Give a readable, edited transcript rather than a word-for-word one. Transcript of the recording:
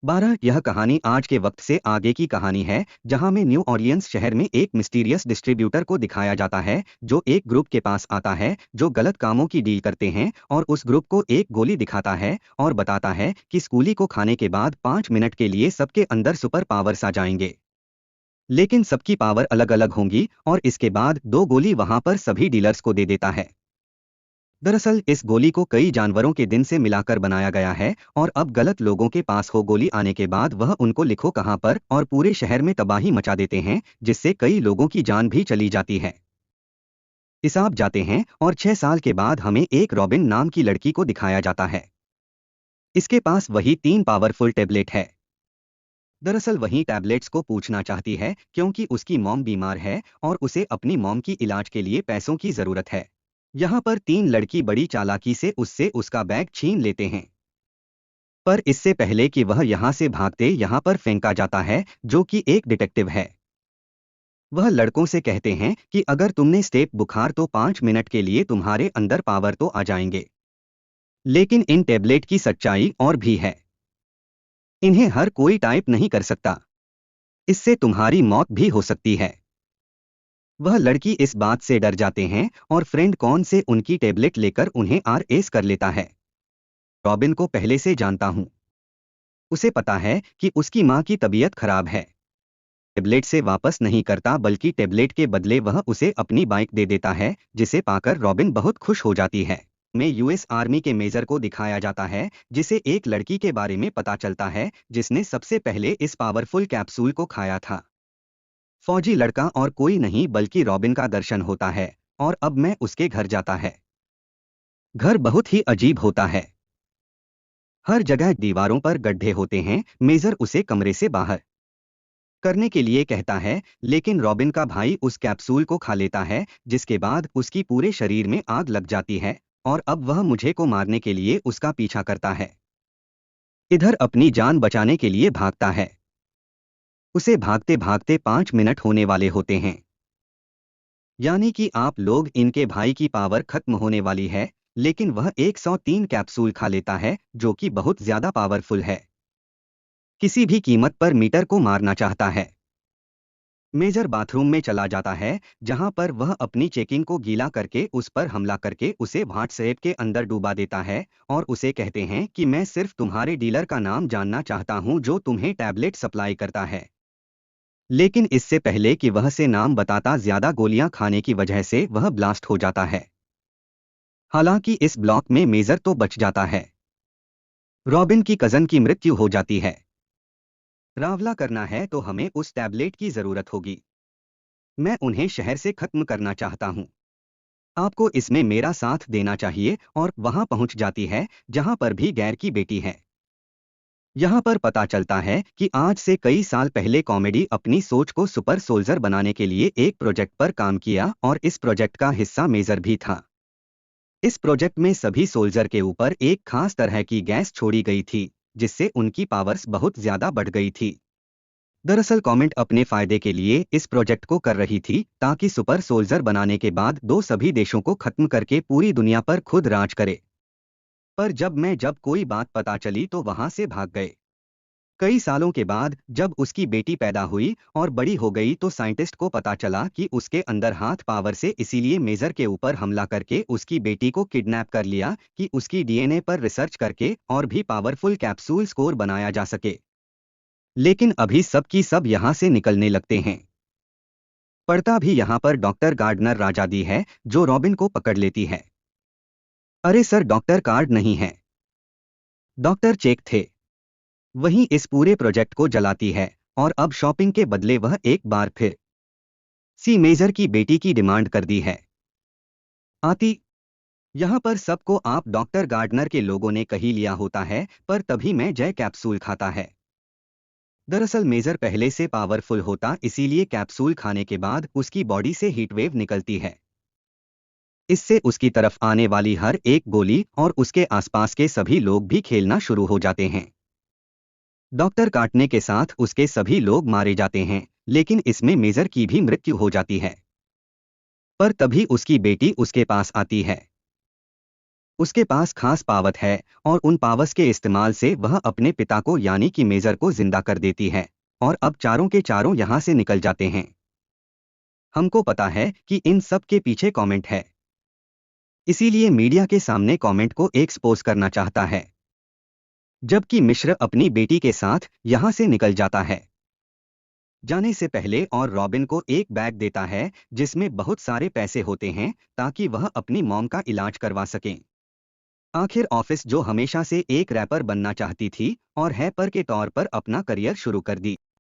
12 यह कहानी आज के वक्त से आगे की कहानी है, जहां में न्यू ऑरलियंस शहर में एक मिस्टीरियस डिस्ट्रीब्यूटर को दिखाया जाता है जो एक ग्रुप के पास आता है जो गलत कामों की डील करते हैं, और उस ग्रुप को एक गोली दिखाता है और बताता है कि स्कूली को खाने के बाद 5 मिनट के लिए सबके अंदर सुपर पावर्स आ जाएंगे। लेकिन सबकी पावर अलग अलग होंगी, और इसके बाद दो गोली वहां पर सभी डीलर्स को दे देता है। दरअसल इस गोली को कई जानवरों के दिन से मिलाकर बनाया गया है, और अब गलत लोगों के पास हो गोली आने के बाद वह उनको लिखो कहां पर और पूरे शहर में तबाही मचा देते हैं, जिससे कई लोगों की जान भी चली जाती है। हिसाब जाते हैं और 6 साल के बाद हमें एक रॉबिन नाम की लड़की को दिखाया जाता है। इसके पास वही 3 पावरफुल टेबलेट है। दरअसल वही टैबलेट्स को पूछना चाहती है क्योंकि उसकी मॉम बीमार है और उसे अपनी मॉम की इलाज के लिए पैसों की जरूरत है। यहाँ पर 3 लड़की बड़ी चालाकी से उससे उसका बैग छीन लेते हैं, पर इससे पहले कि वह यहाँ से भागते यहाँ पर फेंका जाता है, जो कि एक डिटेक्टिव है। वह लड़कों से कहते हैं कि अगर तुमने स्टेप बुखार तो 5 मिनट के लिए तुम्हारे अंदर पावर तो आ जाएंगे। लेकिन इन टेबलेट की सच्चाई और भी है। इन्हें हर कोई टाइप नहीं कर सकता। इससे तुम्हारी मौत भी हो सकती है। वह लड़की इस बात से डर जाते हैं और फ्रेंड कौन से उनकी टेबलेट लेकर उन्हें आरएस कर लेता है। रॉबिन को पहले से जानता हूं। उसे पता है कि उसकी मां की तबीयत खराब है। टेबलेट से वापस नहीं करता, बल्कि टेबलेट के बदले वह उसे अपनी बाइक दे देता है, जिसे पाकर रॉबिन बहुत खुश हो जाती है। में यूएस आर्मी के मेजर को दिखाया जाता है, जिसे एक लड़की के बारे में पता चलता है जिसने सबसे पहले इस पावरफुल कैप्सूल को खाया था। फौजी लड़का और कोई नहीं बल्कि रॉबिन का दर्शन होता है, और अब मैं उसके घर जाता है। घर बहुत ही अजीब होता है। हर जगह दीवारों पर गड्ढे होते हैं। मेजर उसे कमरे से बाहर करने के लिए कहता है, लेकिन रॉबिन का भाई उस कैप्सूल को खा लेता है, जिसके बाद उसकी पूरे शरीर में आग लग जाती है, और अब वह मुझे को मारने के लिए उसका पीछा करता है। इधर अपनी जान बचाने के लिए भागता है। उसे भागते भागते 5 मिनट होने वाले होते हैं। यानी कि आप लोग इनके भाई की पावर खत्म होने वाली है, लेकिन वह 103 कैप्सूल खा लेता है, जो कि बहुत ज्यादा पावरफुल है। किसी भी कीमत पर मीटर को मारना चाहता है। मेजर बाथरूम में चला जाता है, जहां पर वह अपनी चेकिंग को गीला करके उस पर हमला करके उसे व्हाट्सएप के अंदर डूबा देता है, और उसे कहते हैं कि मैं सिर्फ तुम्हारे डीलर का नाम जानना चाहता हूं जो तुम्हें टैबलेट सप्लाई करता है। लेकिन इससे पहले कि वह से नाम बताता, ज्यादा गोलियां खाने की वजह से वह ब्लास्ट हो जाता है। हालांकि इस ब्लॉक में मेजर तो बच जाता है। रॉबिन की कजन की मृत्यु हो जाती है। रावला करना है तो हमें उस टैबलेट की जरूरत होगी। मैं उन्हें शहर से खत्म करना चाहता हूं। आपको इसमें मेरा साथ देना चाहिए, और वहां पहुंच जाती है जहां पर भी गैर की बेटी है। यहां पर पता चलता है कि आज से कई साल पहले कॉमेडी अपनी सोच को सुपर सोल्जर बनाने के लिए एक प्रोजेक्ट पर काम किया, और इस प्रोजेक्ट का हिस्सा मेजर भी था। इस प्रोजेक्ट में सभी सोल्जर के ऊपर एक खास तरह की गैस छोड़ी गई थी, जिससे उनकी पावर्स बहुत ज्यादा बढ़ गई थी। दरअसल कॉमेंट अपने फायदे के लिए इस प्रोजेक्ट को कर रही थी, ताकि सुपर सोल्जर बनाने के बाद दो सभी देशों को खत्म करके पूरी दुनिया पर खुद राज करे। पर जब कोई बात पता चली तो वहां से भाग गए। कई सालों के बाद जब उसकी बेटी पैदा हुई और बड़ी हो गई तो साइंटिस्ट को पता चला कि उसके अंदर हाथ पावर से, इसीलिए मेजर के ऊपर हमला करके उसकी बेटी को किडनैप कर लिया कि उसकी डीएनए पर रिसर्च करके और भी पावरफुल कैप्सूल स्कोर बनाया जा सके। लेकिन अभी सब की सब यहाँ से निकलने लगते हैं। पड़ता भी यहाँ पर डॉक्टर गार्डनर राजादी है, जो रॉबिन को पकड़ लेती है। अरे सर, डॉक्टर कार्ड नहीं है, डॉक्टर चेक थे। वहीं इस पूरे प्रोजेक्ट को जलाती है, और अब शॉपिंग के बदले वह एक बार फिर सी मेजर की बेटी की डिमांड कर दी है। आती यहाँ पर सबको आप डॉक्टर गार्डनर के लोगों ने कही लिया होता है, पर तभी मैं जय कैप्सूल खाता है। दरअसल मेजर पहले से पावरफुल होता, इसीलिए कैप्सूल खाने के बाद उसकी बॉडी से हीटवेव निकलती है। इससे उसकी तरफ आने वाली हर एक गोली और उसके आसपास के सभी लोग भी खेलना शुरू हो जाते हैं। डॉक्टर काटने के साथ उसके सभी लोग मारे जाते हैं, लेकिन इसमें मेजर की भी मृत्यु हो जाती है। पर तभी उसकी बेटी उसके पास आती है। उसके पास खास पावत है और उन पावस के इस्तेमाल से वह अपने पिता को यानी कि मेजर को जिंदा कर देती है और अब चारों के चारों यहाँ से निकल जाते हैं। हमको पता है कि इन सब के पीछे कमेंट है, इसीलिए मीडिया के सामने कमेंट को एक्सपोज करना चाहता है, जबकि मिश्र अपनी बेटी के साथ यहाँ से निकल जाता है जाने से पहले और रॉबिन को एक बैग देता है जिसमें बहुत सारे पैसे होते हैं ताकि वह अपनी मॉम का इलाज करवा सकें। आखिर ऑफिस जो हमेशा से एक रैपर बनना चाहती थी और हैपर के तौर पर अपना करियर शुरू कर दी।